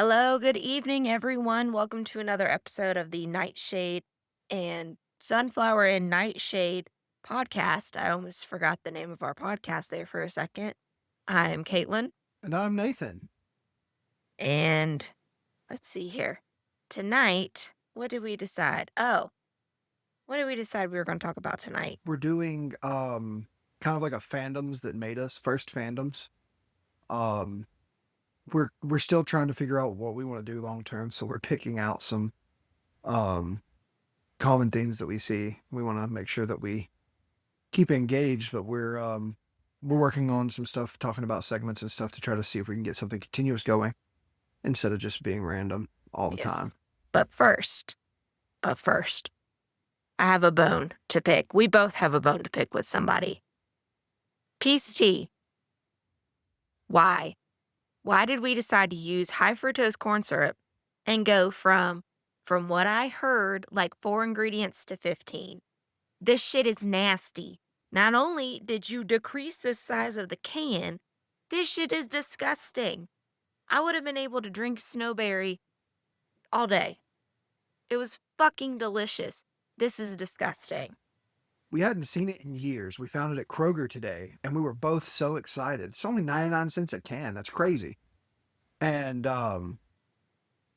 Hello, good evening, everyone. Welcome to another episode of the Nightshade and Sunflower and Nightshade podcast. I almost forgot the name of our podcast there for a second. I am Caitlin, And I'm Nathan. and let's see here. Tonight, what did we decide? Oh, what did we decide we were going to talk about tonight? We're doing kind of like a fandoms that made us first fandoms. Um we're still trying to figure out what we want to do long term, so we're picking out some um common themes that we see. We want to make sure that we keep engaged, but we're working on some stuff talking about segments and stuff to try to see if we can get something continuous going instead of just being random all the Yes. time. But first, but first, I have a bone to pick. We both have a bone to pick with somebody. Peace tea. Why? Why did we decide to use high fructose corn syrup and go from what I heard, like 4 ingredients to 15? This shit is nasty. Not only did you decrease the size of the can, this shit is disgusting. I would have been able to drink snowberry all day. It was fucking delicious. This is disgusting. We hadn't seen it in years. We found it at Kroger today, and we were both so excited. It's only 99 cents a can. That's crazy. And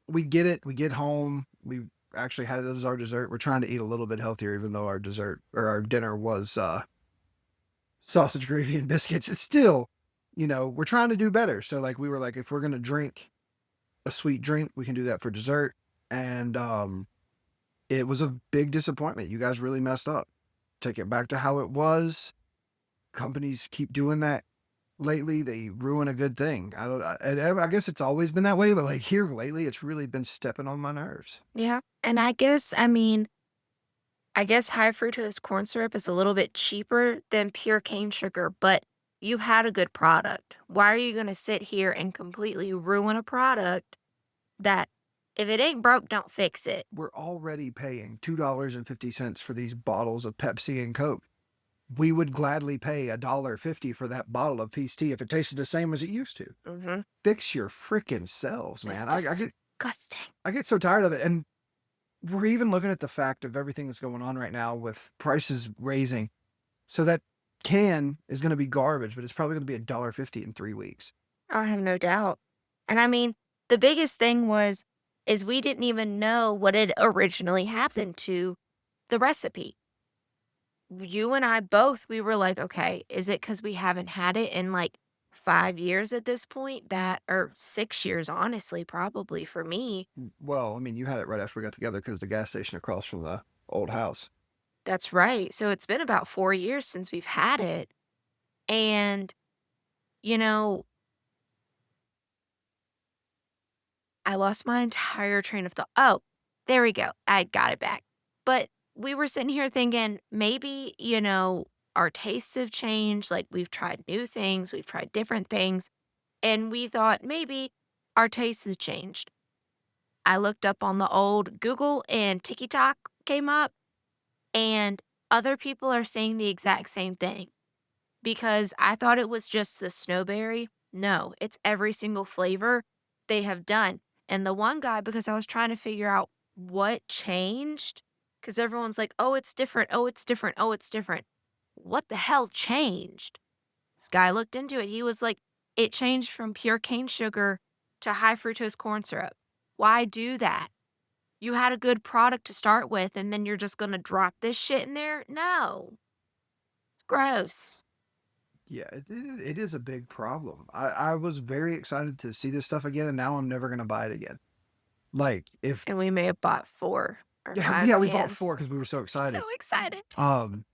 we get it. We get home. We actually had it as our dessert. We're trying to eat a little bit healthier, even though our dessert or our dinner was sausage gravy and biscuits. It's still, we're trying to do better. So like we were like, if we're gonna drink a sweet drink, we can do that for dessert. And it was a big disappointment. You guys really messed up. Take it back to how it was. Companies keep doing that lately. They ruin a good thing. I guess it's always been that way, but like here lately, it's really been stepping on my nerves. Yeah. And I guess high fructose corn syrup is a little bit cheaper than pure cane sugar, but you had a good product. Why are you going to sit here and completely ruin a product that if it ain't broke, don't fix it? We're already paying $2.50 for these bottles of Pepsi and Coke. We would gladly pay $1.50 for that bottle of peach tea if it tasted the same as it used to. Mm-hmm. Fix your freaking selves, It's man. disgusting. I get so tired of it. And we're even looking at the fact of everything that's going on right now with prices raising. So that can is going to be garbage, but it's probably going to be $1.50 in 3 weeks. I have no doubt. And the biggest thing is we didn't even know what had originally happened to the recipe. You and I both, we were like, okay, is it because we haven't had it in like 5 years at this point or 6 years, honestly, probably for me. Well, I mean, you had it right after we got together because the gas station across from the old house. That's right. So it's been about 4 years since we've had it. And, you know, I lost my entire train of thought. Oh, there we go. I got it back. But we were sitting here thinking maybe, our tastes have changed. Like we've tried new things, we've tried different things. And we thought maybe our tastes have changed. I looked up on the old Google and TikTok came up, and other people are saying the exact same thing because I thought it was just the snowberry. No, it's every single flavor they have done. And the one guy, because I was trying to figure out what changed, because everyone's like, oh, it's different. Oh, it's different. Oh, it's different. What the hell changed? This guy looked into it. He was like, it changed from pure cane sugar to high fructose corn syrup. Why do that? You had a good product to start with, and then you're just going to drop this shit in there? No. It's gross. Yeah, it is a big problem. I was very excited to see this stuff again, and now I'm never going to buy it again. Like, if, And we may have bought 4 or yeah, 5 yeah, we bought four cans. because we were so So excited. excited. Um,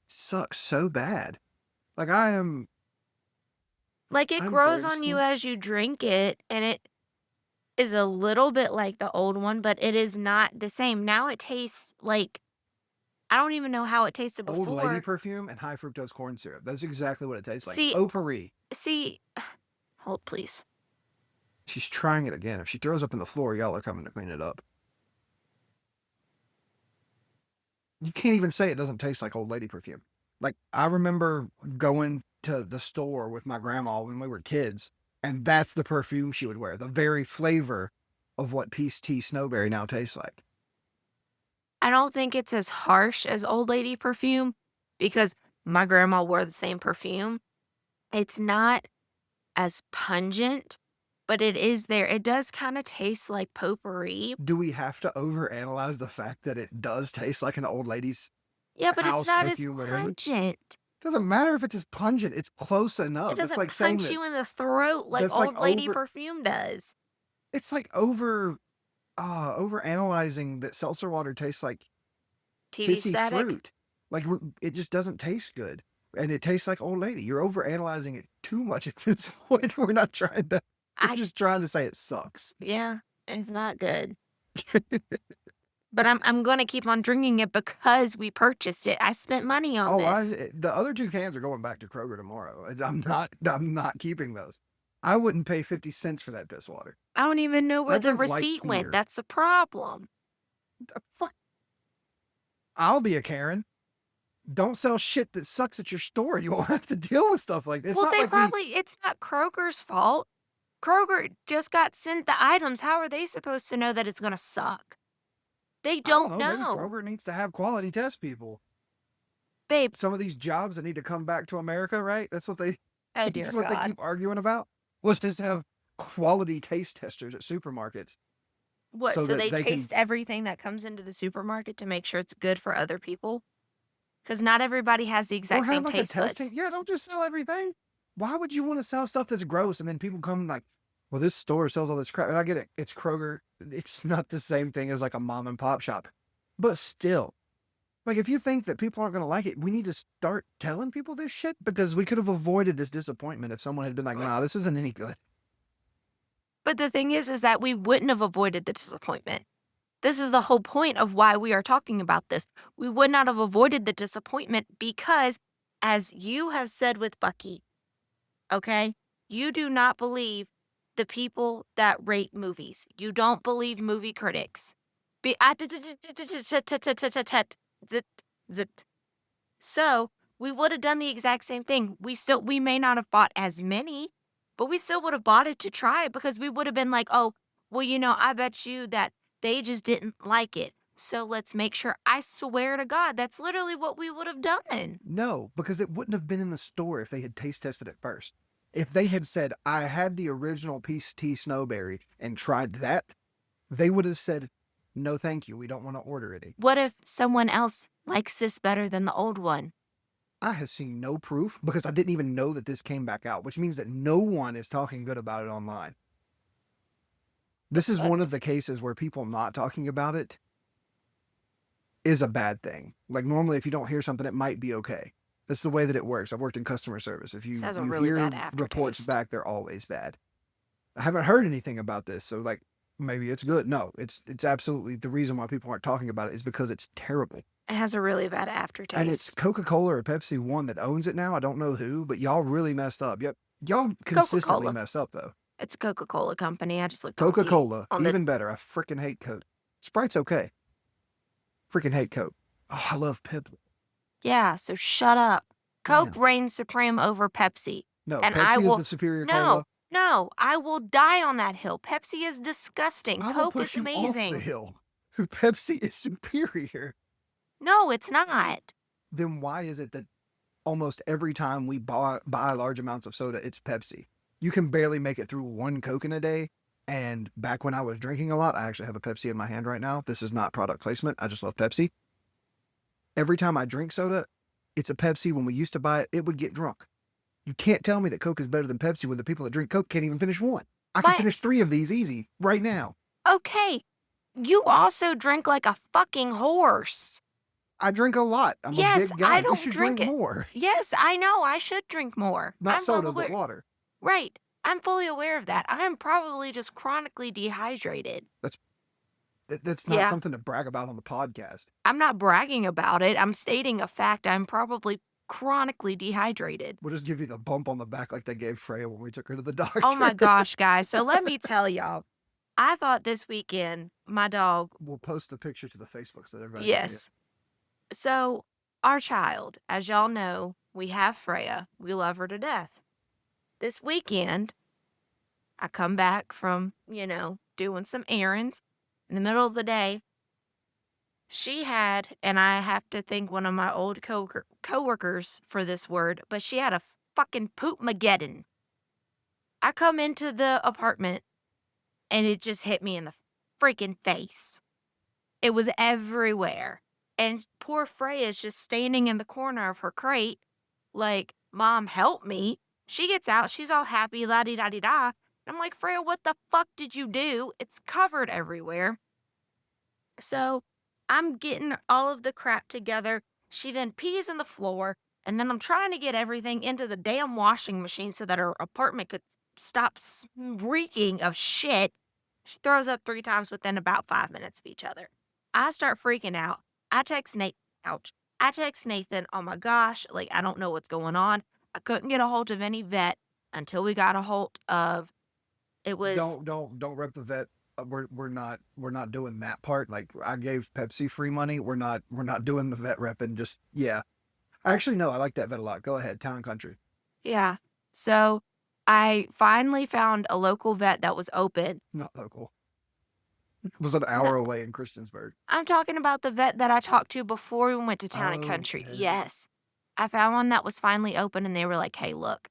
Sucks so bad. Like, Like, it I'm grows on you thirsty. as you drink it, and it is a little bit like the old one, but it is not the same. Now it tastes like I don't even know how it tasted Old lady before. perfume and high fructose corn syrup. That's exactly what it tastes like. See, Potpourri. see, hold please. She's trying it again. If she throws up in the floor, y'all are coming to clean it up. You can't even say it doesn't taste like old lady perfume. Like, I remember going to the store with my grandma when we were kids, And that's the perfume she would wear, the very flavor of what Peace Tea Snowberry now tastes like. I don't think it's as harsh as old lady perfume because my grandma wore the same perfume. It's not as pungent, but it is there. It does kinda taste like potpourri. Do we have to overanalyze the fact that it does taste like an old lady's Yeah, but it's house not as perfume wearing? pungent. Doesn't matter if it's as pungent, it's close It enough. That's doesn't like saying punch that you in the throat like that's like old lady over perfume does. it's like over analyzing that seltzer water tastes like TV pissy static? fruit. Like it just doesn't taste good. And it tastes like old lady. You're over analyzing it too much at this point. We're I just trying to say it sucks. Yeah, it's not good. But I'm gonna keep on drinking it because we purchased it. I spent money on Oh, this. the other 2 cans are going back to Kroger tomorrow. I'm not keeping those. I wouldn't pay 50 cents for that piss water. I don't even know I where the drink light receipt went, beer. that's the problem. Fuck, I'll be a Karen. Don't sell shit that sucks at your store. You won't have to deal with stuff like this. It's Well, not like we it's not Kroger's fault. Kroger just got sent the items, how are they supposed to know that it's gonna suck? They I don't don't know, maybe know. Kroger needs to have quality test people. Babe, Some of these jobs that need to come back to America, right? That's what they oh that's dear what they god. keep arguing about. Was just have quality taste testers at supermarkets What, so so that they they can taste everything that comes into the supermarket to make sure it's good for other people? Because not everybody has the or exact have same like a taste testing. buds. Yeah, don't just sell everything. Why would you want to sell stuff that's gross and then people come like, well, this store sells all this crap. And I get it. It's Kroger. It's not the same thing as like a mom and pop shop. But still, like if you think that people aren't going to like it, we need to start telling people this shit because we could have avoided this disappointment if someone had been like, nah, this isn't any good. But the thing is that we wouldn't have avoided the disappointment. This is the whole point of why we are talking about this. We would not have avoided the disappointment because, as you have said with Bucky, okay, you do not believe the people that rate movies. You don't believe movie critics. So we would have done the exact same thing. We may not have bought as many, but we still would have bought it to try it because we would have been like, oh, well, I bet you that they just didn't like it. So let's make sure. I swear to God, that's literally what we would have done. No, because it wouldn't have been in the store if they had taste tested it first. If they had said, I had the original Peace Tea Snowberry and tried that, they would have said, no, thank you. We don't want to order any. What if someone else likes this better than the old one? I have seen no proof because I didn't even know that this came back out, which means that no one is talking good about it online. This is one of the cases where people not talking about it is a bad thing. Like normally, if you don't hear something, it might be okay. That's the way that it works. I've worked in customer service. If This has a you really hear bad reports aftertaste. back, they're always bad. I haven't heard anything about this, so like maybe it's good. No, it's absolutely the reason why people aren't talking about it is because it's terrible. It has a really bad And it's aftertaste. Coca-Cola or Pepsi one that owns it now. I don't know who, but y'all really messed up. Yep. Y'all consistently Coca-Cola. messed up though. It's a Coca-Cola company. I just looked Coca-Cola, on the even better. I freaking hate Coke. Sprite's okay. Freaking hate Coke. Oh, I love Pepsi. Yeah, so shut up. Coke Damn. reigns supreme over Pepsi. No, And I Pepsi is will the superior No, cola. no, I will die on that hill. Pepsi is disgusting. I will Coke is push you off the amazing. hill. Pepsi is superior. No, it's not. Then why is it that almost every time we buy large amounts of soda, it's Pepsi? You can barely make it through one Coke in a day. And back when I was drinking a lot, I actually have a Pepsi in my hand right now. This is not product placement. I just love Pepsi. Every time I drink soda, it's a Pepsi. When we used to buy it, it would get drunk. You can't tell me that Coke is better than Pepsi when the people that drink Coke can't even finish one. I can But finish 3 of these easy right now. okay, you also drink like a fucking horse. I drink a lot. I'm a Yes, big I guy. You don't should drink drink it. more. Yes, I know. I should drink more. Not I'm well soda, but aware. water. Right. I'm fully aware of that. I am probably just chronically dehydrated. That's not Yeah. something to brag about on the podcast. I'm not bragging about it. I'm stating a fact. I'm probably chronically dehydrated. We'll just give you the bump on the back like they gave Freya when we took her to the doctor. Oh my gosh, guys. So let me tell y'all. I thought this weekend my dog, We'll post the picture to the Facebook so that everybody can see it. yes. So our child, as y'all know, we have Freya. We love her to death. This weekend, I come back from, doing some errands in the middle of the day. She had, and I have to thank one of my old coworkers for this word, but she had a fucking poop-mageddon. I come into the apartment and it just hit me in the freaking face. It was everywhere. And poor Freya's just standing in the corner of her crate, like, Mom, help me. She gets out, she's all happy, la di da di da. I'm like, Freya, what the fuck did you do? It's covered everywhere. So I'm getting all of the crap together. She then pees in the floor, and then I'm trying to get everything into the damn washing machine so that her apartment could stop reeking of shit. She throws up 3 times within about 5 minutes of each other. I start freaking out. I text Nate, ouch. I text Nathan, oh my gosh, like, I don't know what's going on. I couldn't get a hold of any vet until we got a hold of, it was, Don't rep the vet. We're not doing that part. Like, I gave Pepsi free money. We're not doing the vet repping. Just, yeah. Actually, no, I like that vet a lot. Go ahead, Town and Country. yeah. So I finally found a local vet that was open. Not local. It was an No, hour away in Christiansburg. I'm talking about the vet that I talked to before we went to Town and Oh, Country. okay. Yes. I found one that was finally open and they were like, "Hey, look,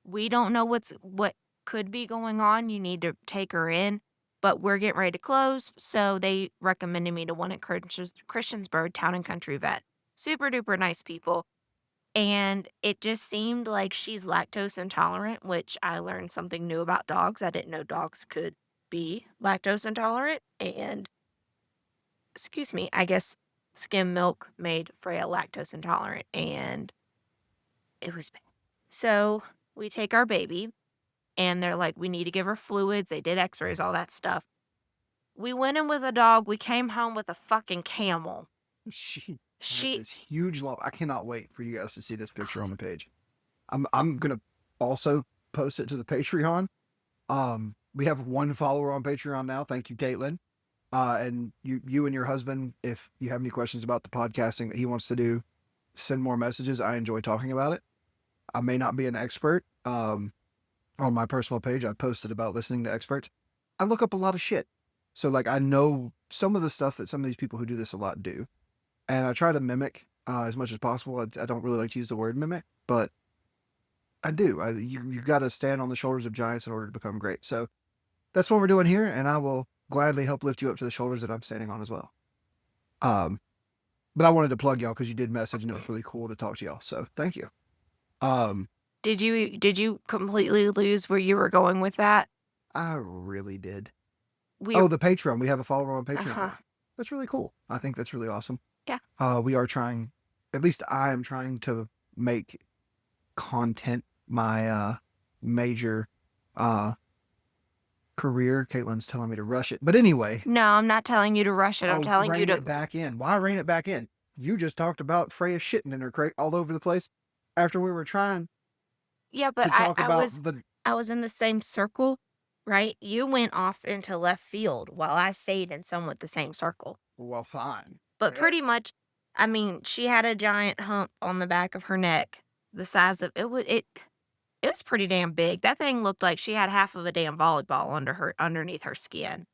we don't know what could be going on. You need to take her in, but we're getting ready to close." So they recommended me to one at Christiansburg Town and Country Vet. Super duper nice people. And it just seemed like she's lactose intolerant, which I learned something new about dogs. I didn't know dogs could be lactose intolerant. And, excuse me, I guess skim milk made Freya lactose intolerant. And it was bad. So we take our baby, and they're like, we need to give her fluids. They did x rays, all that stuff. We went in with a dog. We came home with a fucking camel. She had She, this huge lump. I cannot wait for you guys to see this picture on the page. I'm gonna also post it to the Patreon. We have one follower on Patreon now. Thank you, Caitlin. And you and your husband, if you have any questions about the podcasting that he wants to do, send more messages. I enjoy talking about it. I may not be an expert. On my personal page, I posted about listening to experts. I look up a lot of shit. So, like, I know some of the stuff that some of these people who do this a lot do. And I try to mimic as much as possible. I don't really like to use the word mimic, but I do. You've got to stand on the shoulders of giants in order to become great. So that's what we're doing here, and I will gladly help lift you up to the shoulders that I'm standing on as well. Um, but I wanted to plug y'all because you did message, and it was really cool to talk to y'all. So thank you. Um, did you completely lose where you were going with that? I really did. We, Oh, the Patreon. We have a follower on Patreon uh-huh. now. That's really cool. I think that's really awesome. Yeah. We are trying, at least I am trying to make content my major career. Caitlin's telling me to rush it. But anyway, No, I'm not telling you to rush it. I'm oh, telling you rein to. it back in. Why rein it back in? You just talked about Freya shitting in her crate all over the place after we were trying Yeah, but to talk I about was the. I was in the same circle, right? You went off into left field while I stayed in somewhat the same circle. Well, fine. But pretty much, I mean, she had a giant hump on the back of her neck, the size of it was pretty damn big. That thing looked like she had half of a damn volleyball underneath her skin.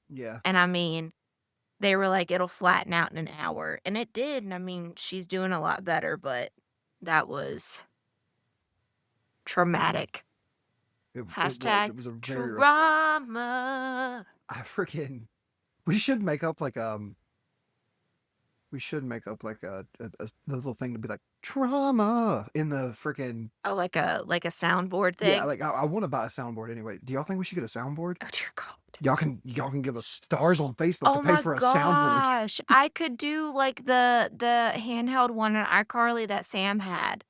Yeah. And I mean, they were like, it'll flatten out in an hour. And it did. And I mean, she's doing a lot better, but that was traumatic. It was. Hashtag It was a very rough. trauma. I freaking. We should make up like a little thing to be like trauma in the freaking. Oh, like a soundboard Yeah, thing? like I want to buy a soundboard anyway. Do y'all think we should get a soundboard? Oh, dear God. Y'all can give us stars on Facebook to Oh pay my for a soundboard. gosh. I could do like the handheld one in iCarly that Sam had.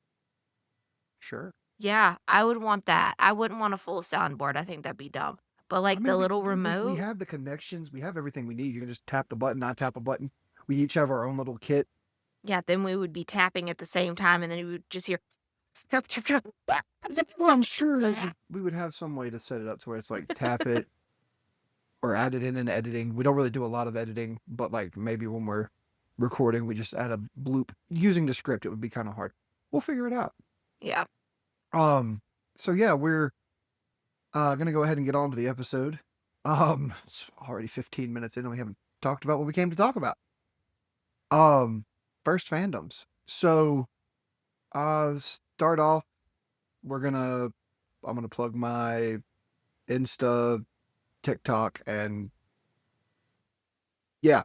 Sure. Yeah, I would want that. I wouldn't want a full soundboard. I think that'd be dumb. But I like mean, the little we remote, have the connections, we have everything we need. You can just tap the button, I tap a button. We each have our own little kit. yeah, then we would be tapping at the same time and then we would just hear chop, chop, chop. Well, I'm sure that we would have some way to set it up to where it's like tap it or add it in editing. We don't really do a lot of editing, but like maybe when we're recording, we just add a bloop. Using the script, it would be kind of hard. We'll figure it out. Yeah. Um, so yeah, Gonna go ahead and get on to the episode. It's already 15 minutes in and we haven't talked about what we came to talk about. Um, First fandoms. So, start off, we're gonna, I'm gonna plug my Insta, TikTok, and yeah,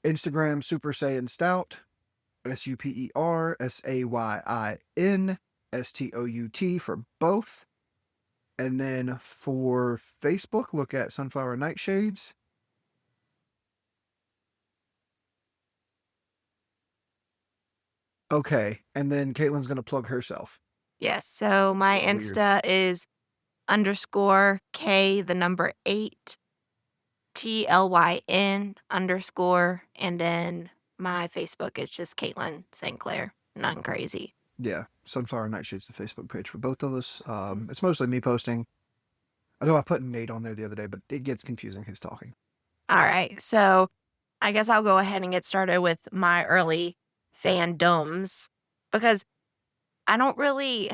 Instagram Super Saiyan Stout, SuperSayin for both. And then for Facebook, look at Sunflower Nightshades. Okay, and then Caitlin's gonna plug herself. Yes, so It's my getting weird. Insta is underscore K, the number 8, TLYN underscore, and then my Facebook is just Caitlin St. Clair. Nothing crazy. Yeah, Sunflower Nightshade's the Facebook page for both of us. It's mostly me posting. I know I put Nate on there the other day, but it gets confusing his talking. All right, so I guess I'll go ahead and get started with my early fandoms because I don't really,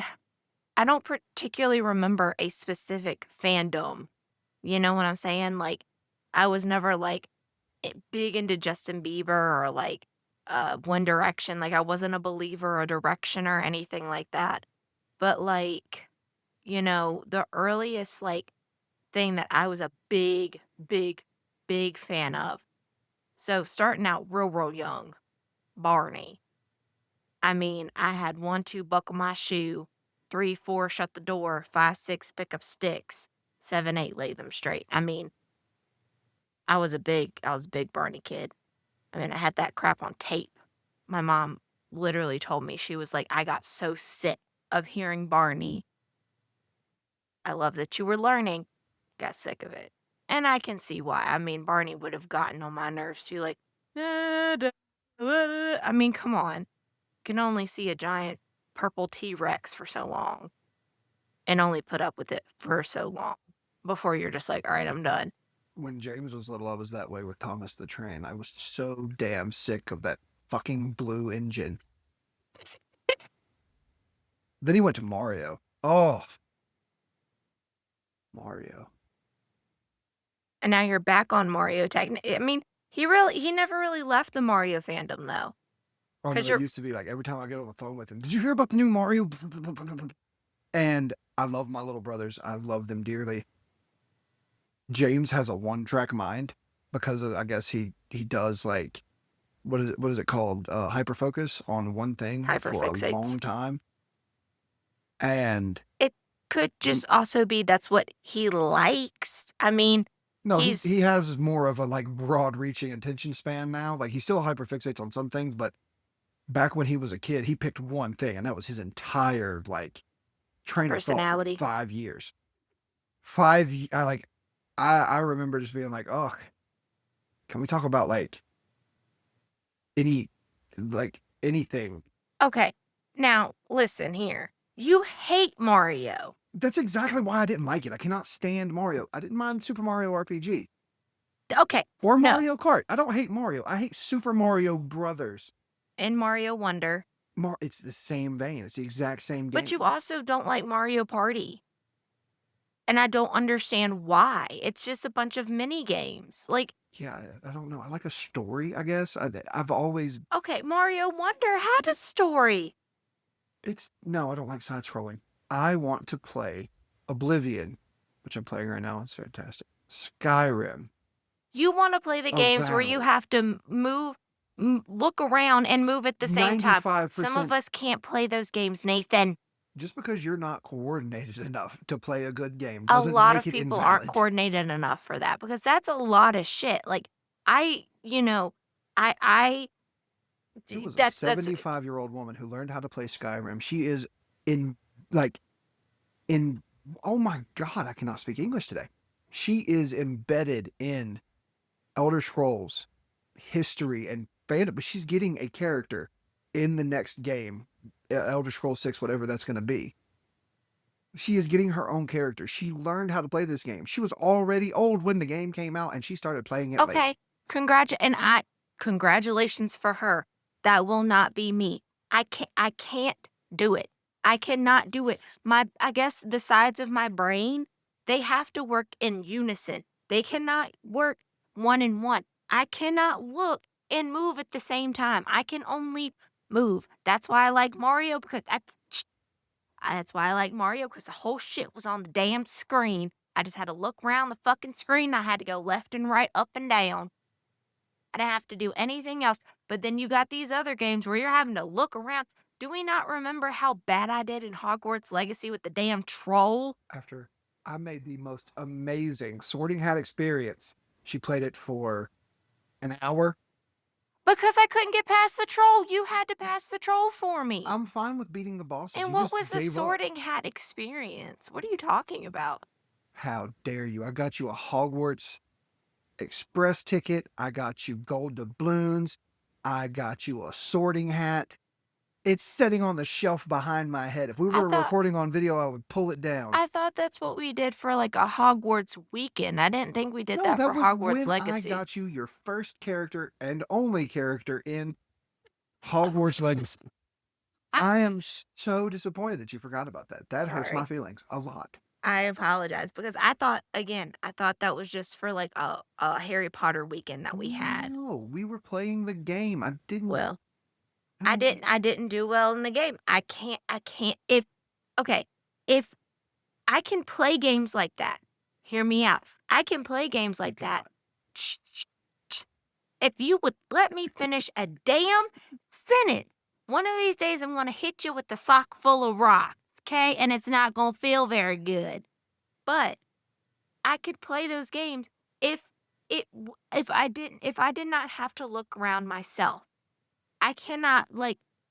I don't particularly remember a specific fandom. You know what I'm saying? Like, I was never like big into Justin Bieber or like One Direction. Like, I wasn't a believer or Direction or anything like that. But like, the earliest like thing that I was a big, big, big fan of. So starting out real, real young, Barney. I mean, I had 1, 2, buckle my shoe, 3, 4, shut the door, 5, 6, pick up sticks, 7, 8, lay them straight. I mean, I was a big Barney kid. I mean, I had that crap on tape. My mom literally told me, she was like, I got so sick of hearing Barney. I love that you were learning. Got sick of it. And I can see why. I mean, Barney would have gotten on my nerves too. Like, I mean, come on. Can only see a giant purple T Rex for so long and only put up with it for so long before you're just like, all right, I'm done. When James was little, I was that way with Thomas the Train. I was so damn sick of that fucking blue engine. Then he went to Mario. Oh, Mario. And now you're back on Mario I mean, he never really left the Mario fandom though. Oh no, Cause it you're used to be like every time I get on the phone with him, did you hear about the new Mario? And I love my little brothers. I love them dearly. James has a one-track mind because I guess he does like what is it called? Hyper focus on one thing hyper for a fixates. long time. And It could he just also be that's what he likes. I mean, no, he he's he has more of a like broad reaching attention span now. Like he still hyper fixates on some things, but back when he was a kid, he picked one thing and that was his entire like train of thought for personality. 5 years. 5 I like I remember just being like, oh, can we talk about any like anything? Okay. Now, listen here. You hate Mario. That's exactly why I didn't like it. I cannot stand Mario. I didn't mind Super Mario RPG Okay. or No. Mario Kart. I don't hate Mario. I hate Super Mario Brothers. And Mario Wonder. It's the same vein. It's the exact same But game. you also don't like Mario Party. And I don't understand why. It's just a bunch of mini games. Like, Yeah, I don't know. I like a story, I guess. I've always. okay, Mario Wonder had a story. It's no, I don't like side scrolling. I want to play Oblivion, which I'm playing right now. It's fantastic. Skyrim, You want to play the games where you Avowed. have to look around and move at the same time. Some of 95%. us can't play those games, Nathan. Just because you're not coordinated enough to play a good game A doesn't lot make of it people aren't invalid. coordinated enough for that because that's a lot of shit. Like, I, you know, I, It was a that's 75-year-old woman who learned how to play Skyrim. She is in, like, in, oh my God, I cannot speak English today. She is embedded in Elder Scrolls history and fandom, but she's getting a character in the next game, Elder Scrolls 6, whatever that's going to be. She is getting her own character. She learned how to play this game. She was already old when the game came out and she started playing it late. okay. Congratulations for her. That will not be me. I can't do it. I cannot do it. I guess the sides of my brain They have to work in unison. They cannot work one and one. I cannot look and move at the same time. I can only move. That's why I like Mario because that's why I like Mario because the whole shit was on the damn screen. I just had to look around the fucking screen. I had to go left and right, up and down. I didn't have to do anything else. But then you got these other games where you're having to look around. Do we not remember how bad I did in Hogwarts Legacy with the damn troll? After I made the most amazing Sorting Hat experience, she played it for an hour. Because I couldn't get past the troll. You had to pass the troll for me. I'm fine with beating the bosses. And You what just was the gave up. sorting hat experience? What are you talking about? How dare you? I got you a Hogwarts Express ticket. I got you gold doubloons. I got you a sorting hat. It's sitting on the shelf behind my head. If we I were thought recording on video, I would pull it down. I thought that's what we did for like a Hogwarts weekend. I didn't think we did No, that that for was Hogwarts when I Legacy. got you your first character and only character in Hogwarts Legacy. I, I am so disappointed that you forgot about that. That hurts my sorry. feelings a lot. I apologize because I thought again, I thought that was just for like a Harry Potter weekend that we had. No, we were playing the game. I didn't. Well, I didn't do well in the game. I can't if okay, if I can play games like that. Hear me out. I can play games My like that. God. If you would let me finish a damn sentence, one of these days I'm going to hit you with a sock full of rocks, okay? And it's not going to feel very good. But I could play those games if if I did not have to look around myself. I cannot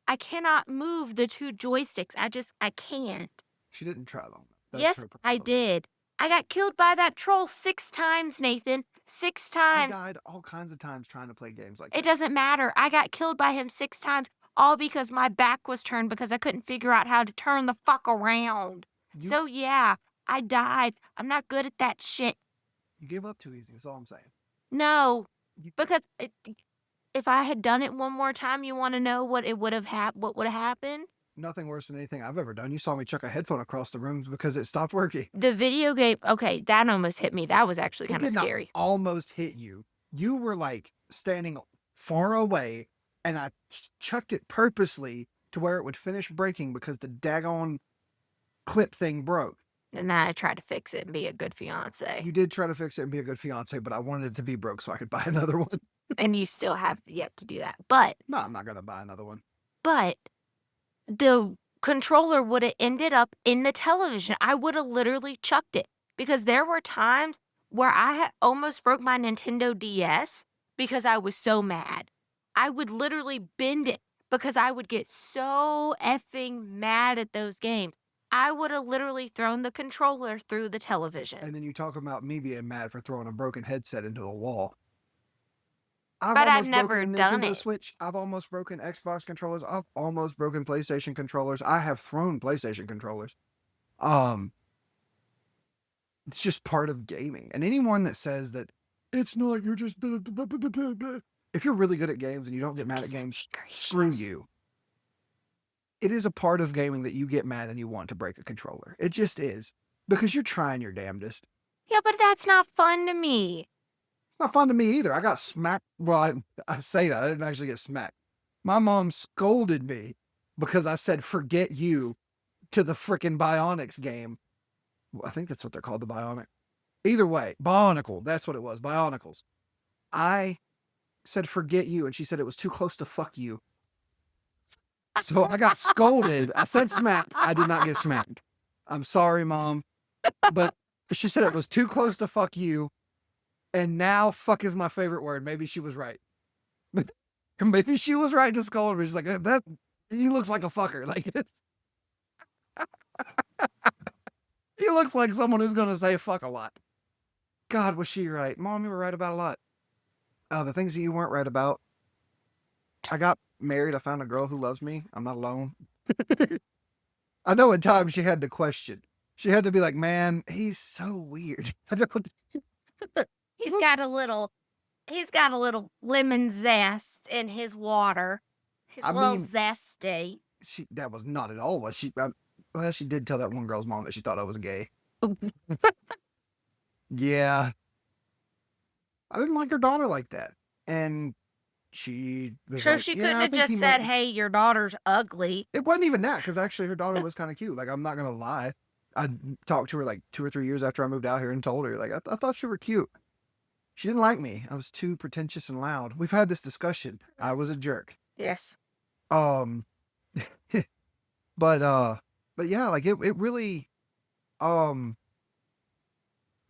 I cannot move the two joysticks. I can't. She didn't try long enough. That's Yes, her I problem. did. I got killed by that troll 6 times, Nathan. 6 I times. died all kinds of times trying to play games like It that. doesn't matter. I got killed by him 6 times, all because my back was turned because I couldn't figure out how to turn the fuck around. You So, yeah, I died. I'm not good at that shit. you gave up too easy. That's all I'm saying. No, You, because if I had done it one more time, you want to know what it would have what would have happened? nothing worse than anything I've ever done. You saw me chuck a headphone across the room because it stopped working. The video game, okay, that almost hit me. That was actually It kind of did not scary. almost hit you. You were like standing far away, and I chucked it purposely to where it would finish breaking because the daggone clip thing broke. And then I tried to fix it and be a good fiance. You did try to fix it and be a good fiance, but I wanted it to be broke so I could buy another one. And you still have yet to do that. But No, I'm not gonna buy another one. But the controller would have ended up in the television. I would have literally chucked it because there were times where I had almost broke my Nintendo DS because I was so mad. I would literally bend it because I would get so effing mad at those games. I would have literally thrown the controller through the television. And then you talk about me being mad for throwing a broken headset into a wall. I've But I've almost never broken a done Nintendo it. Switch. I've almost broken Xbox controllers. I've almost broken PlayStation controllers. I have thrown PlayStation controllers. Um, it's just part of gaming. And anyone that says that it's not, you're just if you're really good at games and you don't get mad at games, screw you. It is a part of gaming that you get mad and you want to break a controller. It just is because you're trying your damnedest. Yeah, but that's not fun to me. It's not fun to me either. I got smacked. Well, I say that. I didn't actually get smacked. My mom scolded me because I said, forget you to the freaking Bionics game. I think that's what they're called, the Bionic. Either way, Bionicle. That's what it was, Bionicles. I said, forget you. And she said it was too close to fuck you. So I got scolded. I said smacked. I did not get smacked. I'm sorry, Mom. But she said it was too close to fuck you. And now fuck is my favorite word. Maybe she was right. Maybe she was right to scold me. She's like, that he looks like a fucker. Like it's he looks like someone who's gonna say fuck a lot. God, was she right? Mom, you were right about a lot. The things that you weren't right about. I got married. I found a girl who loves me. I'm not alone. I know at times she had to question. She had to be like, man, he's so weird. I don't. He's got a little lemon zest in his water. His I little mean, zesty. that was not at all what she. Well, she did tell that one girl's mom that she thought I was gay. Yeah, I didn't like her daughter like that, and she was So like, she "Yeah, couldn't I have think just he said, might." "Hey, your daughter's ugly." It wasn't even that because actually her daughter was kind of cute. Like I'm not gonna lie, I talked to her like 2 or 3 years after I moved out here and told her like I thought you were cute. She didn't like me. I was too pretentious and loud. We've had this discussion. I was a jerk. Yes. Um, but but yeah, like um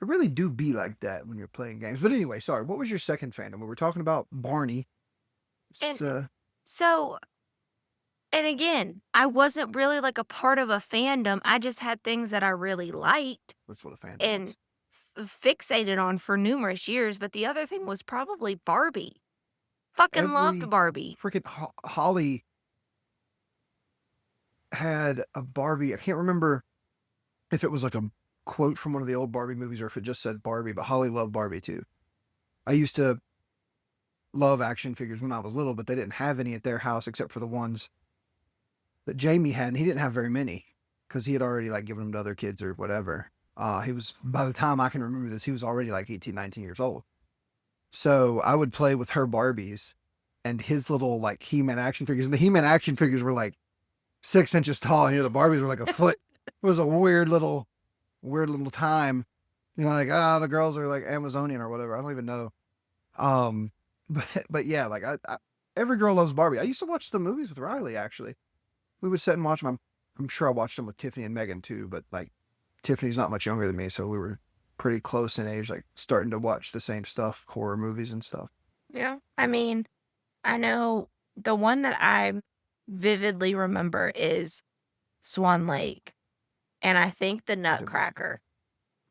it really do be like that when you're playing games. But anyway, sorry. What was your second fandom? We were talking about Barney. And It's, so, and again, I wasn't really like a part of a fandom. I just had things that I really liked that's what a fandom and is. fixated on for numerous years. But the other thing was probably Barbie. Fucking loved Every Barbie. freaking Holly had a Barbie. I can't remember if it was like a quote from one of the old Barbie movies or if it just said Barbie, but Holly loved Barbie too. I used to love action figures when I was little, but they didn't have any at their house except for the ones that Jamie had, and he didn't have very many because he had already like given them to other kids or whatever. He was by the time I can remember this, he was already like 18, 19 years old. So I would play with her Barbies and his little like He-Man action figures. And the He-Man action figures were like 6 inches tall, and the Barbies were like a foot. It was a weird little time. Like the girls are like Amazonian or whatever. I don't even know. Um, but yeah, like every girl loves Barbie. I used to watch the movies with Riley actually. We would sit and watch them. I'm sure I watched them with Tiffany and Megan too, but like Tiffany's not much younger than me, so we were pretty close in age, like starting to watch the same stuff, horror movies and stuff. Yeah. I mean, I know the one that I vividly remember is Swan Lake, and I think the I didn't watch that one. Nutcracker.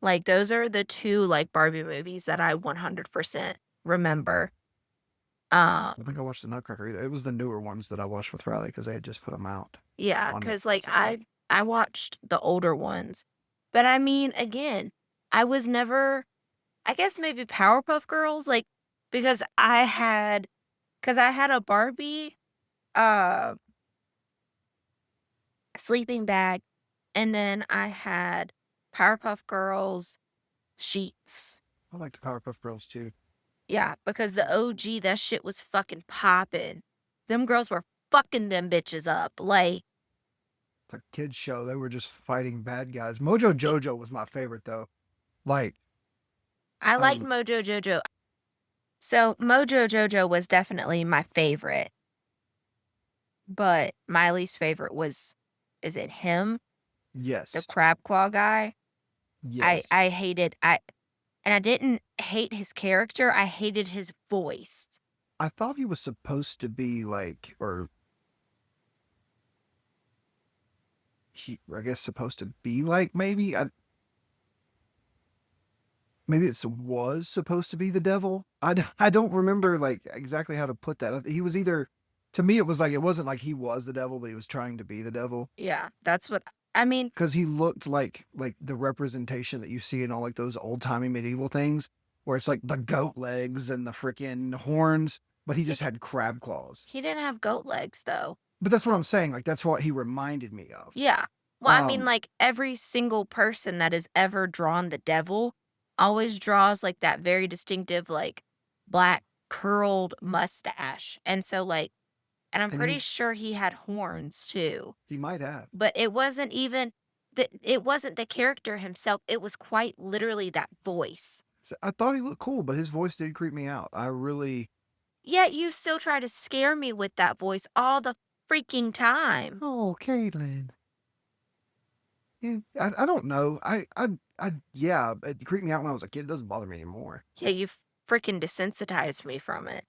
Like, those are the 2, like, Barbie movies that I 100% remember. I don't think I watched the Nutcracker either. It was the newer ones that I watched with Riley because they had just put them out Yeah, on cause like, Netflix, I think. I watched the older ones. But, I mean, again, I was never I guess maybe Powerpuff Girls, like, because I had a Barbie, uh, sleeping bag, and then I had Powerpuff Girls sheets. I liked the Powerpuff Girls too. Yeah, because the OG, that shit was fucking popping. Them girls were fucking them bitches up. Like, It's a kids show. They were just fighting bad guys. Mojo y- Jojo was my favorite though. Like, I liked I Mojo Jojo. So, Mojo Jojo was definitely my favorite, but my least favorite was, is it him? The yes, crab claw guy? yes. I hated, and I didn't hate his character, I hated his voice. I thought he was supposed to be like, or I guess supposed to be like maybe it was supposed to be the devil. I don't remember like exactly how to put that. He was either, to me it was like it wasn't like he was the devil, but he was trying to be the devil Yeah, that's what I mean, because he looked like the representation that you see in all like those old timey medieval things where it's like the goat legs and the freaking horns, but he he just had crab claws. he didn't have goat legs, though. But that's what I'm saying. Like that's what he reminded me of. Yeah. Well, I mean, Um, like, every single person that has ever drawn the devil always draws, like, that very distinctive, like, black curled mustache, and so, like and I'm and pretty sure he had horns too, he might have. but it wasn't the character himself, it was quite literally that voice. So I thought he looked cool, but his voice did creep me out. I really. Yet you still try to scare me with that voice all the freaking time. Oh, Caitlin. Yeah, I don't know. Yeah, it creeped me out when I was a kid. It doesn't bother me anymore. Yeah, you freaking desensitized me from it.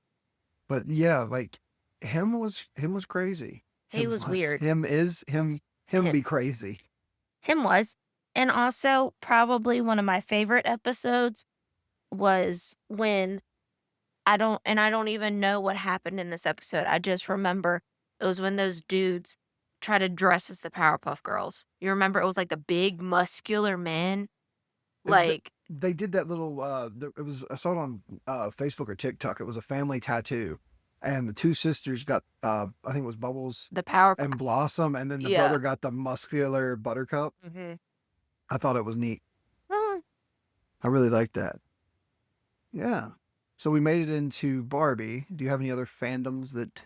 But yeah, like him was crazy. He was weird. Him be crazy. Him was. And also, probably one of my favorite episodes was when I don't even know what happened in this episode. I just remember it was when those dudes try to dress as the Powerpuff Girls. You remember it was like the big muscular men? Like, They did that little. It was I saw it on Facebook or TikTok. It was a family tattoo, and the two sisters got. I think it was Bubbles the Power and Blossom, and then the Yeah. brother got the muscular Buttercup. Mhm. I thought it was neat. I really like that. Yeah. So we made it into Barbie. Do you have any other fandoms that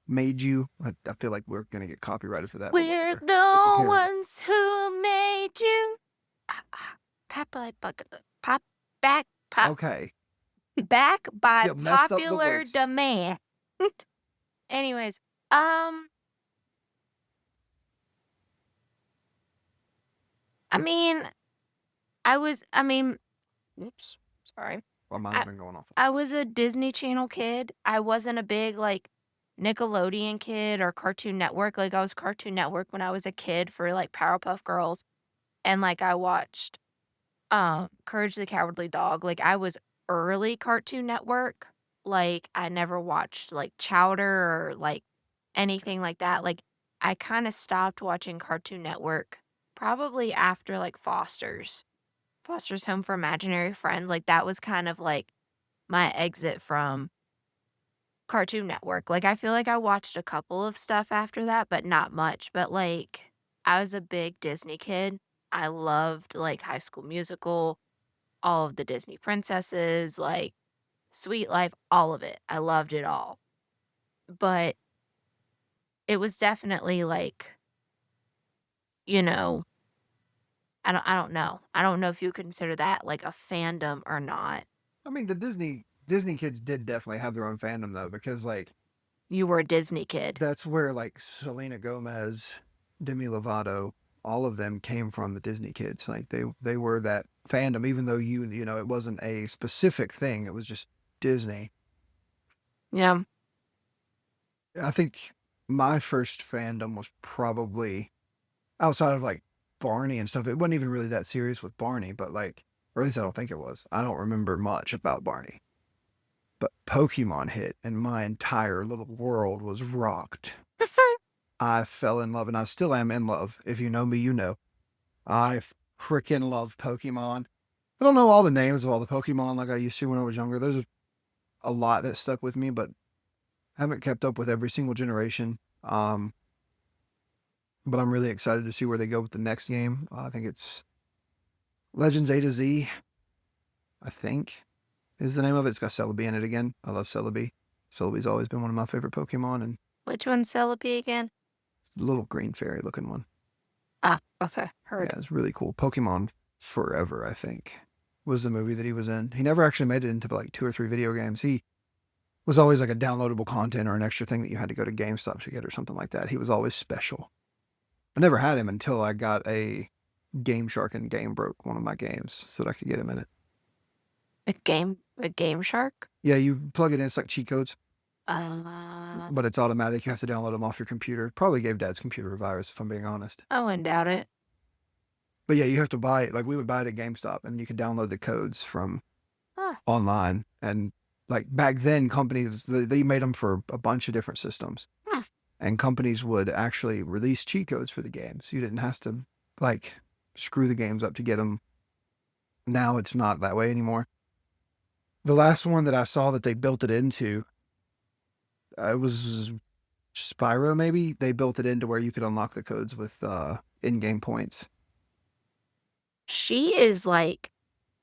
made you? I feel like we're gonna get copyrighted for that, but We're whatever. It's a the parody. ones who made you. Papa Bucket. Pop back. Pop Okay. back by You messed up the popular words. demand. Anyways, um, I mean, I mean, oops, sorry. Well, mine I have been going off. I was a Disney Channel kid. I wasn't a big, like, Nickelodeon kid or Cartoon Network. Like, I was Cartoon Network when I was a kid for, like, Powerpuff Girls, and, like, I watched, Courage the Cowardly Dog. Like, I was early Cartoon Network. Like, I never watched, like, Chowder or, like, anything like that. Like, I kinda stopped watching Cartoon Network probably after, like, Foster's Home for Imaginary Friends. Like, that was kind of, like, my exit from Cartoon Network. Like, I feel like I watched a couple of stuff after that, but not much. But, like, I was a big Disney kid. I loved, like, High School Musical, all of the Disney princesses, like, Sweet Life, all of it. I loved it all. But it was definitely, like, you know, I don't know. I don't know if you consider that, like, a fandom or not. I mean, the Disney kids did definitely have their own fandom though, because like You were a Disney kid. that's where like Selena Gomez, Demi Lovato, all of them came from the Disney kids. Like they were that fandom, even though you know it wasn't a specific thing. It was just Disney. Yeah. I think my first fandom was probably outside of like Barney and stuff. It wasn't even really that serious with Barney, but like, or at least I don't think it was. I don't remember much about Barney. But Pokemon hit, and my entire little world was rocked. I fell in love, and I still am in love. If you know me, you know. I freaking love Pokemon. I don't know all the names of all the Pokemon like I used to when I was younger. There's a lot that stuck with me, but I haven't kept up with every single generation. But I'm really excited to see where they go with the next game. I think it's Legends A to Z, I think, is the name of it. It's got Celebi in it again. I love Celebi. Celebi's always been one of my favorite Pokemon, and Which one's Celebi again? the little green fairy looking one. Ah, okay, Yeah, heard. it's really cool. Pokemon Forever, I think, was the movie that he was in. He never actually made it into like 2 or 3 video games. He was always like a downloadable content or an extra thing that you had to go to GameStop to get or something like that. He was always special. I never had him until I got a Game Shark and Game broke one of my games so that I could get him in it. A Game Shark? Yeah, you plug it in, it's like cheat codes, Uh, but it's automatic. You have to download them off your computer. Probably gave Dad's computer a virus, if I'm being honest. I wouldn't doubt it. But yeah, you have to buy it. Like we would buy it at GameStop, and you could download the codes from Huh. online. And like back then, companies they made them for a bunch of different systems, Hmm. and companies would actually release cheat codes for the games. You didn't have to like screw the games up to get them. Now it's not that way anymore. The last one that I saw that they built it into, it was Spyro. Maybe they built it into where you could unlock the codes with in-game points. She is like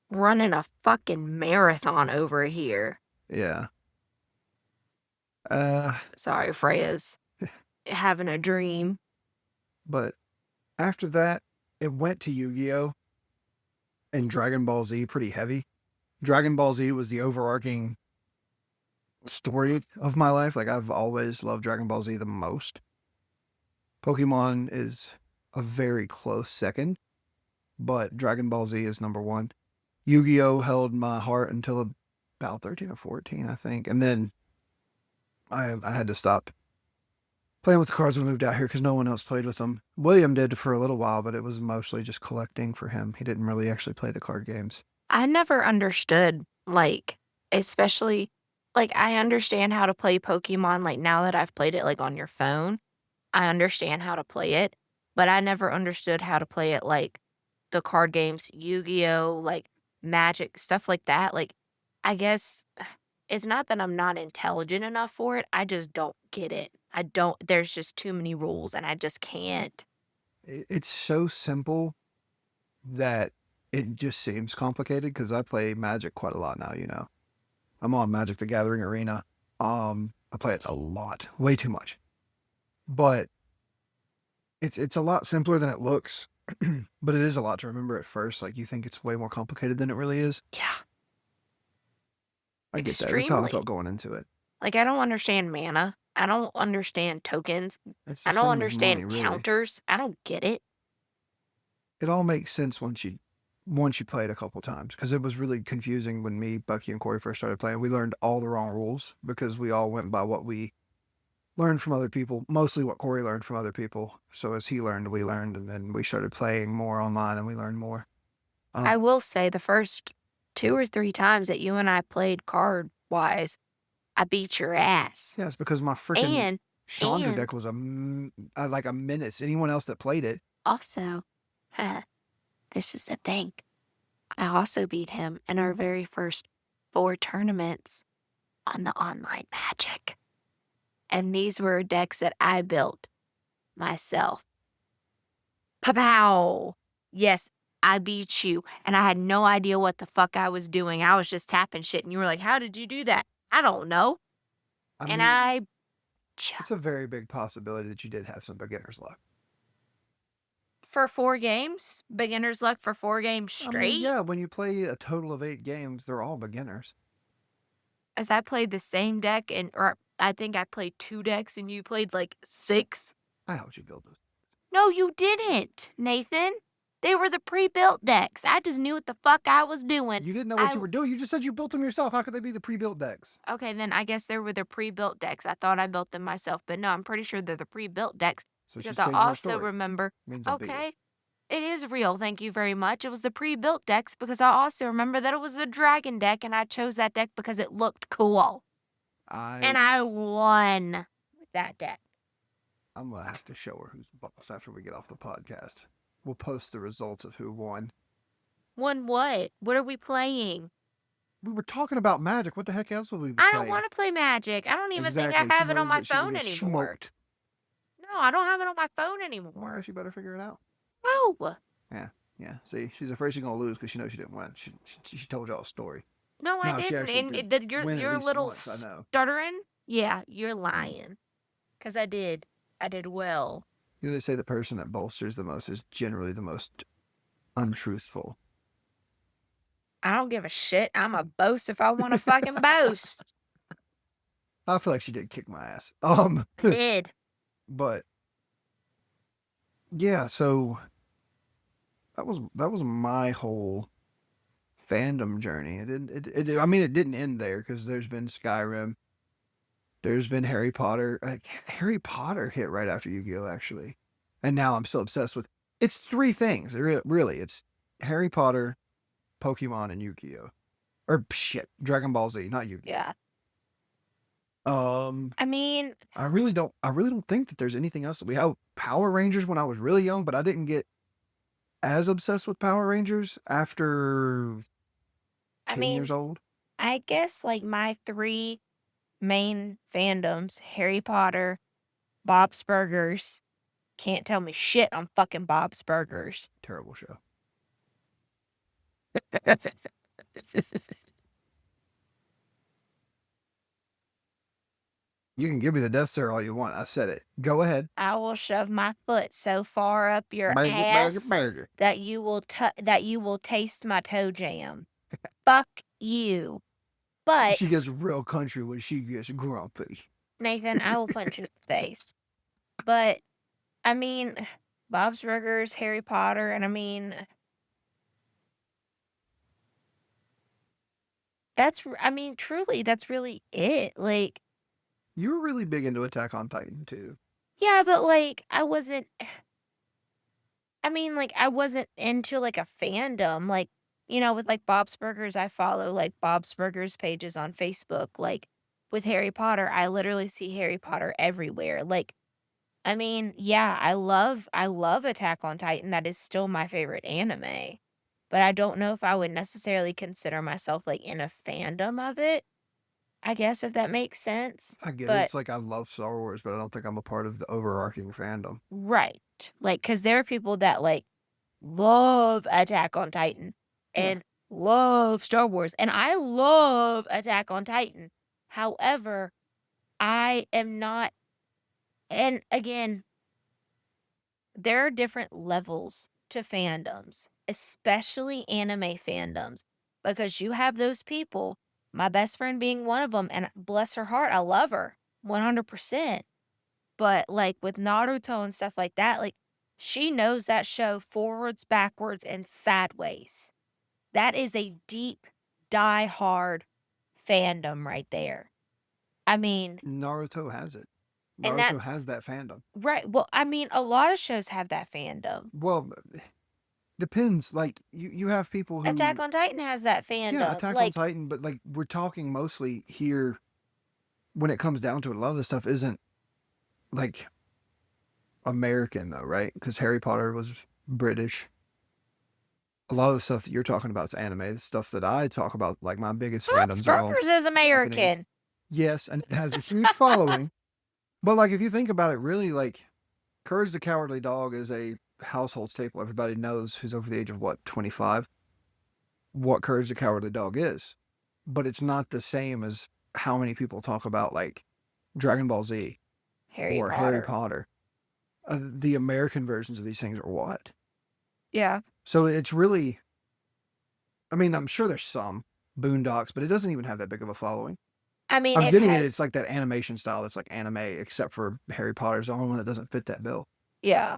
running a fucking marathon over here. Yeah. Uh, Sorry, Freya's having a dream. but after that, it went to Yu-Gi-Oh and Dragon Ball Z pretty heavy. Dragon Ball Z was the overarching story of my life. Like I've always loved Dragon Ball Z the most. Pokemon is a very close second, but Dragon Ball Z is number one. Yu-Gi-Oh held my heart until about 13 or 14, I think. And then I had to stop playing with the cards when we moved out here because no one else played with them. William did for a little while, but it was mostly just collecting for him. He didn't really actually play the card games. I never understood, like, especially, like, I understand how to play Pokemon, like, now that I've played it, like, on your phone. I understand how to play it, but I never understood how to play it like the card games, Yu-Gi-Oh, like Magic, stuff like that. Like, I guess it's not that I'm not intelligent enough for it. I just don't get it. I don't, there's just too many rules and I just can't. It's so simple that it just seems complicated because I play Magic quite a lot now, you know. I'm on Magic the Gathering Arena. I play it a lot, way too much. But it's a lot simpler than it looks. But it is a lot to remember at first. Like you think it's way more complicated than it really is. Yeah, I get that. That's how I felt extremely. going into it. Like, I don't understand mana. I don't understand tokens. It's the I don't same as money, understand really. counters. I don't get it. It all makes sense once you play it a couple times because it was really confusing when me, Bucky, and Corey first started playing. We learned all the wrong rules because we all went by what we learned from other people, mostly what Corey learned from other people. So as he learned, we learned, and then we started playing more online and we learned more. I Um, will say the first 2 or 3 times that you and I played card-wise, I beat your ass. yeah, it's because my freaking And Chandra and deck was like a menace. Anyone else that played it, also, this is the thing, I also beat him in our very first 4 tournaments on the online Magic. And these were decks that I built myself. Pow! Yes, I beat you, and I had no idea what the fuck I was doing. I was just tapping shit, and you were like, "How did you do that?" I don't know. I And mean, I it's a very big possibility that you did have some beginner's luck. for 4 games, beginner's luck for 4 games I mean, straight, yeah, when you play a total of 8 games, they're all beginners. as I played the same deck or I think I played 2 decks and you played like 6. I helped you build those. No, you didn't, Nathan. They were the pre-built decks. I just knew what the fuck I was doing. You didn't know what I you were doing. You just said you built them yourself. How could they be the pre-built decks? Okay, then I guess they were the pre-built decks. I thought I built them myself, but no, I'm pretty sure they're the pre-built decks So she's because I changing her also story. remember, Means I beat you. okay, it is real. Thank you very much. It was the pre-built decks because I also remember that it was a dragon deck and I chose that deck because it looked cool. I And I won with that deck. I'm gonna have to show her who's boss after we get off the podcast. We'll post the results of who won. Won what? What are we playing? We were talking about Magic. What the heck else would we be I don't playing? want to play Magic. I don't even think I Exactly. She have it on knows my that she will phone get anymore. smoked. No, I don't have it on my phone Well, I anymore. guess you better figure it out. No. Yeah, yeah. See, she's afraid she's gonna lose because she knows she didn't win. She told y'all a story. No, I No, she didn't. actually And did win at your least little once. I know. stuttering, yeah, you're Mm. lying. Cause I did. I did well. You know, they say the person that bolsters the most is generally the most untruthful. I don't give a shit. I'm a boast if I want to fucking boast. I feel like she did kick my ass. I did. But yeah, so that was my whole fandom journey. It didn't. I mean, it didn't end there because there's been Skyrim. There's been Harry Potter. Harry Potter hit right after Yu-Gi-Oh! Actually, and now I'm so obsessed with. It's three things. Really, it's Harry Potter, Pokemon, and Yu-Gi-Oh! Or shit, Dragon Ball Z, not Yu-Gi-Oh! Yeah. Um, I mean, I really don't. I really don't think that there's anything else. We have Power Rangers when I was really young, but I didn't get as obsessed with Power Rangers after I 10 years mean, old. I guess like my 3 main fandoms, Harry Potter, Bob's Burgers. Can't tell me shit on fucking Bob's Burgers. Terrible show. You can give me the death stare all you want. I said it. Go ahead. I will shove my foot so far up your Burger, burger, ass burger. that you will taste my toe jam. Fuck you. But She gets real country when she gets grumpy. Nathan, I will punch you in the face. But I mean, Bob's Burgers, Harry Potter, and I mean, truly, that's really it. Like, You were really big into Attack on Titan too. yeah, but like, I wasn't into like a fandom. Like, with like Bob's Burgers, I follow like Bob's Burgers pages on Facebook. Like, with Harry Potter, I literally see Harry Potter everywhere. Like, yeah, I love Attack on Titan. That is still my favorite anime. But I don't know if I would necessarily consider myself like in a fandom of it. I guess if that makes sense. I get it. But It's like I love Star Wars, but I don't think I'm a part of the overarching fandom. right. Like cuz there are people that like love Attack on Titan Yeah. and love Star Wars, and I love Attack on Titan. However, I am not, and again, there are different levels to fandoms, especially anime fandoms, because you have those people, my best friend being one of them, and bless her heart, I love her 100%. But, like, with Naruto and stuff like that, like, she knows that show forwards, backwards, and sideways. That is a deep, die-hard fandom right there. I mean, Naruto has it. and Naruto that's has that fandom. right, well, I mean, a lot of shows have that fandom. Well, depends. Like you have people Attack who, on Titan has that yeah, fandom, Attack on like, Titan, but like we're talking mostly here when it comes down to it. A lot of this stuff isn't like American though, right? Because Harry Potter was British. A lot of the stuff that you're talking about is anime. The stuff that I talk about, like my biggest Bob's fandoms, are all Burgers is Japanese. American. Yes, and it has a huge following. But like if you think about it, really, like Courage the Cowardly Dog is a household staple. Everybody knows who's over the age of what, 25, what Courage the Cowardly Dog is. But it's not the same as how many people talk about like Dragon Ball Z Harry or Harry Potter. Potter. The American versions of these things are what? Yeah. So it's really, I mean, I'm sure there's some Boondocks, but it doesn't even have that big of a following. I mean, I'm it getting it. It's has, like that animation style that's like anime, except for Harry Potter's the only one that doesn't fit that bill. yeah.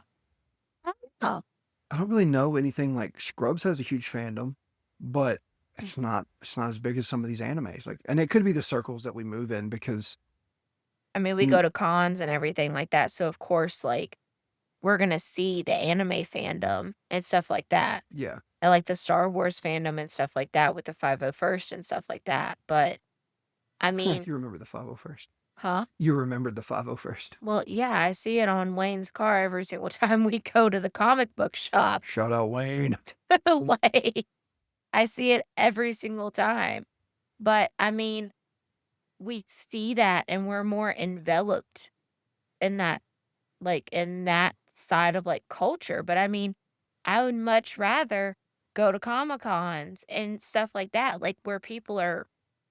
Oh, I don't really know anything like Scrubs has a huge fandom, but it's not as big as some of these animes. Like, and it could be the circles that we move in because I mean, we go to cons and everything like that, so of course, like, we're gonna see the anime fandom and stuff like that, yeah, and, like, the Star Wars fandom and stuff like that with the 501st and stuff like that, but, I mean you remember the 501st. huh? You remembered the 501st. Well, yeah, I see it on Wayne's car every single time we go to the comic book shop. Shout out Wayne. Like, I see it every single time, but, I mean, we see that and we're more enveloped in that, like, in that side of, like, culture, but, I mean, I would much rather go to Comic Cons and stuff like that, like, where people are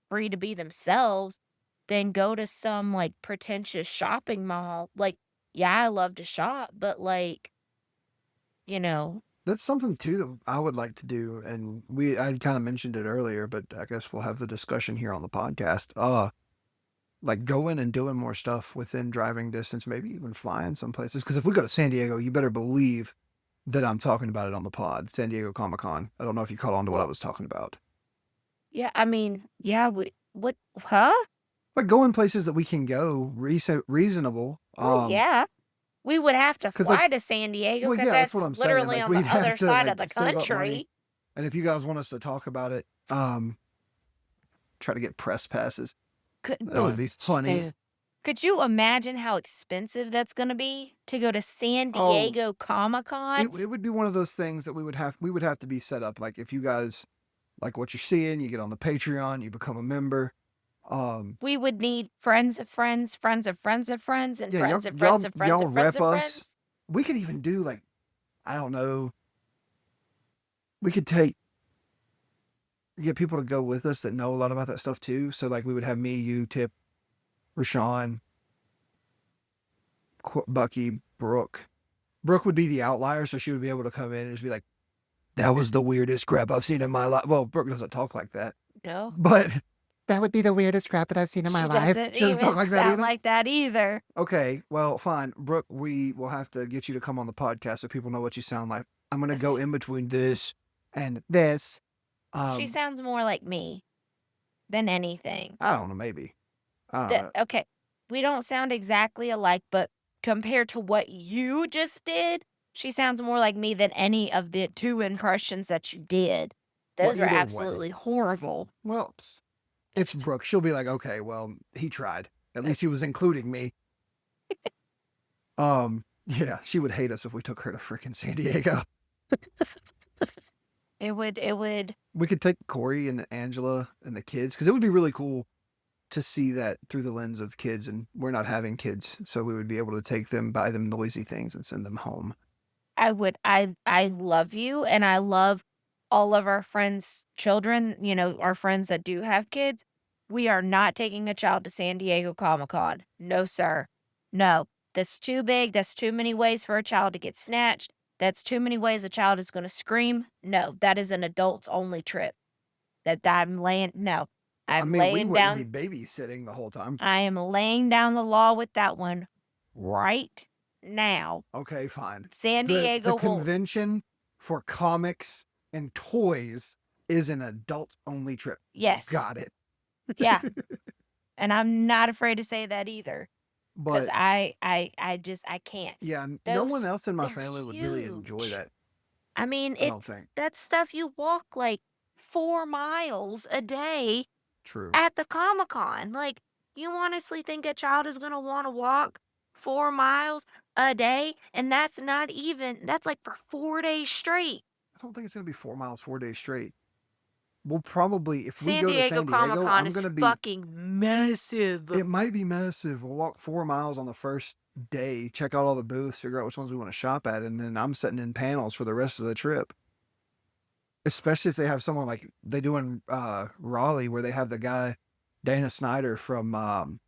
free to be themselves than go to some, like, pretentious shopping mall. Like, yeah, I love to shop, but, like, you know That's something too that I would like to do, and I kind of mentioned it earlier, but I guess we'll have the discussion here on the podcast. Like going and doing more stuff within driving distance, maybe even flying some places. Because if we go to San Diego, you better believe that I'm talking about it on the pod. San Diego Comic Con. I don't know if you caught on to what I well, was talking about. yeah, I mean, yeah, we what huh? Like going places that we can go reasonable. Well, yeah. We would have to Because like, fly to San Diego well, because yeah, that's what that's I'm saying. literally Like on the we'd have other to side of like the save up money, country. and if you guys want us to talk about it, try to get press passes. Could That would ugh, be funny. ugh. Could you imagine how expensive that's gonna be to go to San Oh, Diego Comic-Con? it would be one of those things that we would have to be set up. Like if you guys like what you're seeing, you get on the Patreon, you become a member. We would need friends of friends, friends of friends of friends, and Yeah, y'all friends of friends y'all of friends y'all of friends rep of us. friends. We could even do like, I don't know. We could get people to go with us that know a lot about that stuff too. So like we would have me, you, Tip, Rashawn, Bucky, Brooke. Brooke would be the outlier, so she would be able to come in and just be like, "That was the weirdest crap I've seen in my life." Well, Brooke doesn't talk like that, No, but that would be the weirdest crap that I've seen in my she life. doesn't She doesn't talk even like that sound either. like that either. Okay, well, fine, Brooke. We will have to get you to come on the podcast so people know what you sound like. I'm gonna go in between this and this. She Um, sounds more like me than anything. I don't know, maybe. I don't know. Okay, we don't sound exactly alike, but compared to what you just did, she sounds more like me than any of the 2 impressions that you did. Well, Those were either way. absolutely horrible. Well, it's Brooke. She'll be like, okay, well, he tried. At least he was including me. Yeah, she would hate us if we took her to freaking San Diego. It would We could take Corey and Angela and the kids because it would be really cool to see that through the lens of kids, and we're not having kids, so we would be able to take them, buy them noisy things, and send them home. I love you, and I love all of our friends' children, our friends that do have kids, we are not taking a child to San Diego Comic-Con. No, sir. No. That's too big. That's too many ways for a child to get snatched. That's too many ways a child is going to scream. No, that is an adults only trip. That I'm laying no. I I'm mean, we laying wouldn't be down babysitting the whole time. I am laying down the law with that one right now. Okay, fine. San The Diego will convention for comics and toys is an adult only trip. yes. Got it. Yeah. And I'm not afraid to say that either. 'Cause But I can't. yeah, no one Those else in my they're family would really enjoy huge. that, I mean, I don't it's think. that stuff you walk, like, 4 miles a day True. at the Comic-Con. Like, you honestly think a child is gonna wanna walk 4 miles a day? And that's, like, for 4 days straight. I don't think it's gonna be 4 miles 4 days straight. We'll probably if we San go to Diego San Diego, Comic-Con I'm is gonna be fucking massive. it might be massive. We'll walk 4 miles on the first day, check out all the booths, figure out which ones we wanna shop at, and then I'm sitting in panels for the rest of the trip. Especially if they have someone like they do in, Raleigh where they have the guy, Dana Snyder from,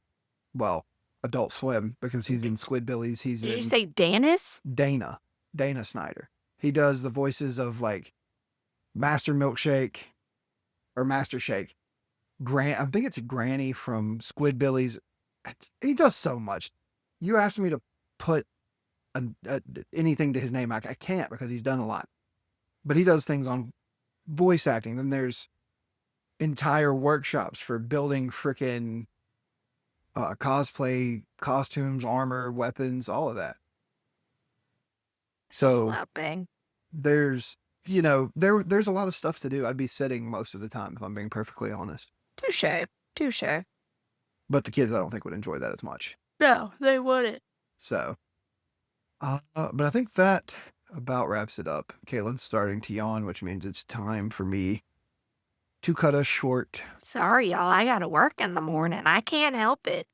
well, Adult Swim because he's in Squidbillies, he's Did you in say Danis? Dana Snyder. He does the voices of, like, Master Milkshake or Master Shake. I think it's Granny from Squidbillies. He does so much. You asked me to put anything to his name, I can't because he's done a lot. But he does things on voice acting. Then there's entire workshops for building freaking cosplay, costumes, armor, weapons, all of that. That's a So loud bang. there's there's a lot of stuff to do. I'd be sitting most of the time if I'm being perfectly honest. Touche. Touche. But the kids I don't think would enjoy that as much. No, they wouldn't. So but I think that about wraps it up. Caitlin's starting to yawn, which means it's time for me to cut us short. Sorry, y'all. I gotta work in the morning. I can't help it.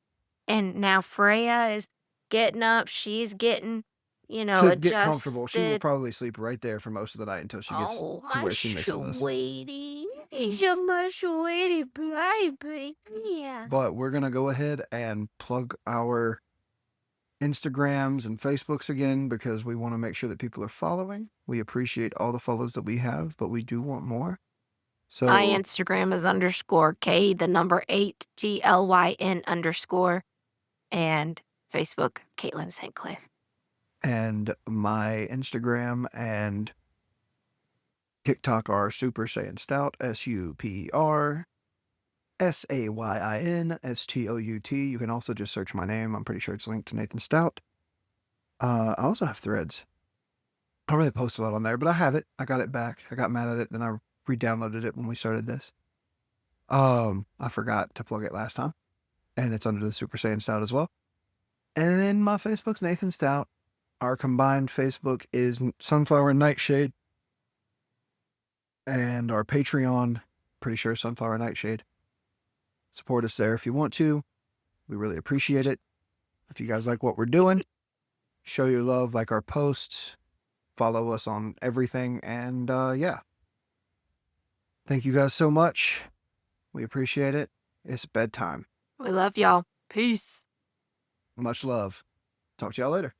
And now Freya is getting up. She's getting, To get comfortable, she will adjusted. probably sleep right there for most of the night until she gets Oh, to my where she misses us. sweetie. You're my sweetie baby. Yeah. But we're going to go ahead and plug our Instagrams and Facebooks again because we want to make sure that people are following. We appreciate all the follows that we have, but we do want more. My So, Instagram is _K, the number 8, TLYN_, and Facebook, Caitlin St. Clair. and my Instagram and TikTok are Super Saiyan Stout, SuperSainsTout. You can also just search my name. I'm pretty sure it's linked to Nathan Stout. I also have Threads. I don't really post a lot on there, but I have it. I got it back. I got mad at it, then I re-downloaded it when we started this. I forgot to plug it last time, and it's under the Super Saiyan Stout as well. And then my Facebook's Nathan Stout. Our combined Facebook is Sunflower and Nightshade. And our Patreon, pretty sure Sunflower and Nightshade. Support us there if you want to. We really appreciate it. If you guys like what we're doing, show your love, like our posts, follow us on everything, and yeah. Thank you guys so much. We appreciate it. It's bedtime. We love y'all. Peace. Much love. Talk to y'all later.